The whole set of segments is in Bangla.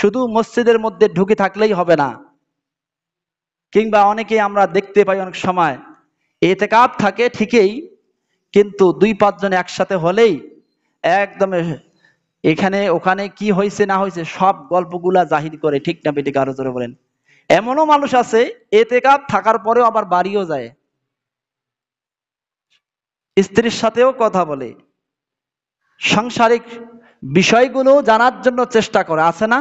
শুধু মসজিদের মধ্যে ঢুকে থাকলেই হবে না, কিংবা অনেকেই আমরা দেখতে পাই অনেক সময় ইতিকাফ থাকে ঠিকই, কিন্তু 2-5 জন একসাথে হলেই একদম এখানে ওখানে কি হয়েছে না হয়েছে সব গল্পগুলা জাহির করে, ঠিক না বেঠিক আরো জোরে বলেন। এমনও মানুষ আছে ইতিকাফ থাকার পরেও আবার বাড়িও যায়, স্ত্রীর সাথেও কথা বলে, সাংসারিক বিষয়গুলো জানার জন্য চেষ্টা করে, আছে না?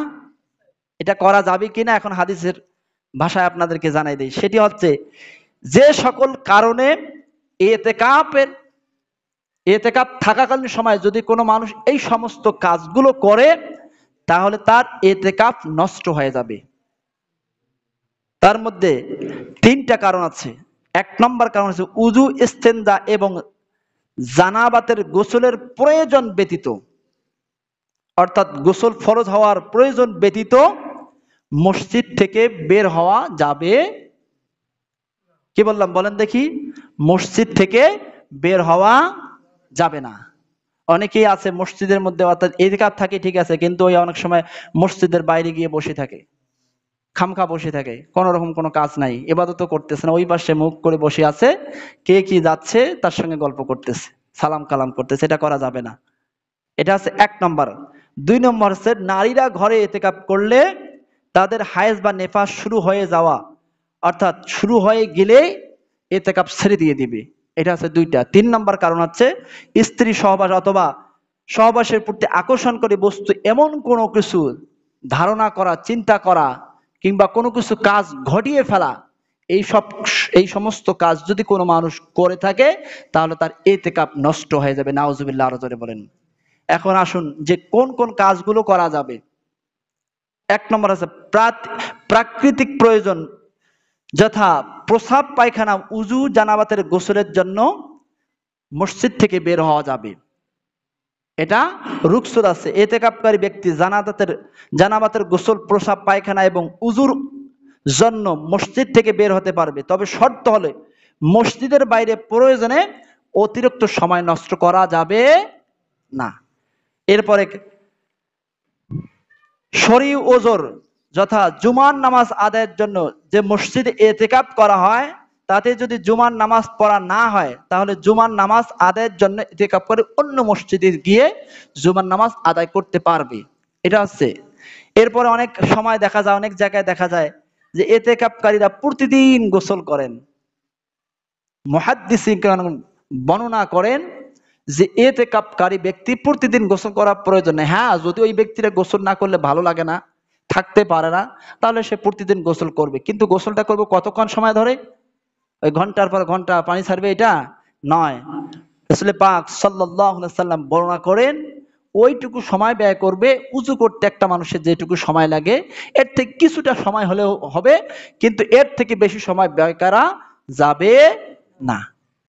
এটা করা যাবে কিনা এখন হাদিসের ভাষায় আপনাদেরকে জানাই দেই। সেটি হচ্ছে যে সকল কারণে ইতিকাফ থাকাকালীন সময় যদি কোনো মানুষ এই সমস্ত কাজগুলো করে তাহলে তার ইতিকাফ নষ্ট হয়ে যাবে। তার মধ্যে 3টা কারণ আছে। 1 নম্বর কারণ হচ্ছে উযু, ইস্তেনজা এবং জানাবাতের গোসলের প্রয়োজন ব্যতীত, অর্থাৎ গোসল ফরজ হওয়ার প্রয়োজন ব্যতীত মসজিদ থেকে বের হওয়া যাবে, কি বললাম বলেন দেখি, মসজিদ থেকে বের হওয়া যাবে না। অনেকেই আছে মসজিদের মধ্যে, অর্থাৎ ইতিকাফ থাকে ঠিক আছে, কিন্তু ওই অনেক সময় মসজিদের বাইরে গিয়ে বসে থাকে, খামখা বসে থাকে, কোন রকম কোনো কাজ নাই, ইবাদতও করতেছে না, ওই পাশে মুখ করে বসে আছে, কে কি যাচ্ছে তার সঙ্গে গল্প করতেছে, সালাম কালাম করতেছে, এটা করা যাবে না। এটা হচ্ছে 1 নম্বর। 2 নম্বর হচ্ছে নারীরা ঘরে ইতিকাফ করলে তাদের হায়েজ বা নেফাস শুরু হয়ে যাওয়া, অর্থাৎ শুরু হয়ে গেলে ইতিকাফ ছেড়ে দিয়ে দিবে, এটা হচ্ছে 2টা। 3 নম্বর কারণ হচ্ছে স্ত্রী সহবাস অথবা সহবাসের প্রতি আকর্ষণ করে বস্তু এমন কোনো কিছু ধারণা করা, চিন্তা করা, কিংবা কোনো কিছু কাজ ঘটিয়ে ফেলা, এই সমস্ত কাজ যদি কোনো মানুষ করে থাকে তাহলে তার ইতিকাফ নষ্ট হয়ে যাবে। নাউজুবিল্লাহ, আরো জোরে বলেন। এখন আসুন যে কোন কোন কাজগুলো করা যাবে। 1 নম্বর আছে প্রাকৃতিক প্রয়োজন, যথা প্রস্রাব পায়খানা, উযু, জানাবাতের গোসলের জন্য মসজিদ থেকে বের হওয়া যাবে, এটা রুখসত আছে। ইতিকাফকারী ব্যক্তি জানাবাতের গোসল, প্রস্রাব পায়খানা এবং উযুর জন্য মসজিদ থেকে বের হতে পারবে, তবে শর্ত হলে মসজিদের বাইরে প্রয়োজনে অতিরিক্ত সময় নষ্ট করা যাবে না। এরপরে শরঈ ওজর, যথা জুমার নামাজ আদায়ের জন্য যে মসজিদে ইতিকাফ করা হয়, তাতে যদি জুমার নামাজ পড়া না হয় তাহলে জুমার নামাজ আদায়ের জন্য ইতিকাফ করে অন্য মসজিদে গিয়ে জুমার নামাজ আদায় করতে পারবে, এটা হচ্ছে। এরপরে অনেক সময় দেখা যায়, অনেক জায়গায় দেখা যায় যে ইতিকাফকারীরা প্রতিদিন গোসল করেন। মুহাদ্দিসিন বর্ণনা করেন যে ইতিকাফকারী ব্যক্তি প্রতিদিন গোসল করা প্রয়োজন নেই। হ্যাঁ, যদি ওই ব্যক্তিরা গোসল না করলে ভালো লাগে না, থাকতে পারে না, তাহলে সে প্রতিদিন গোসল করবে, কিন্তু গোসলটা করবে কতক্ষণ সময় ধরে, ওই ঘন্টার পর ঘন্টা পানি ছাড়বে এটা নয়। রাসূল পাক সাল্লাল্লাহু আলাইহি ওয়াসাল্লাম বর্ণনা করেন ওইটুকু সময় ব্যয় করবে, উযু করতে একটা মানুষের যেটুকু সময় লাগে এর থেকে কিছুটা সময় হলেও হবে, কিন্তু এর থেকে বেশি সময় ব্যয় করা যাবে না।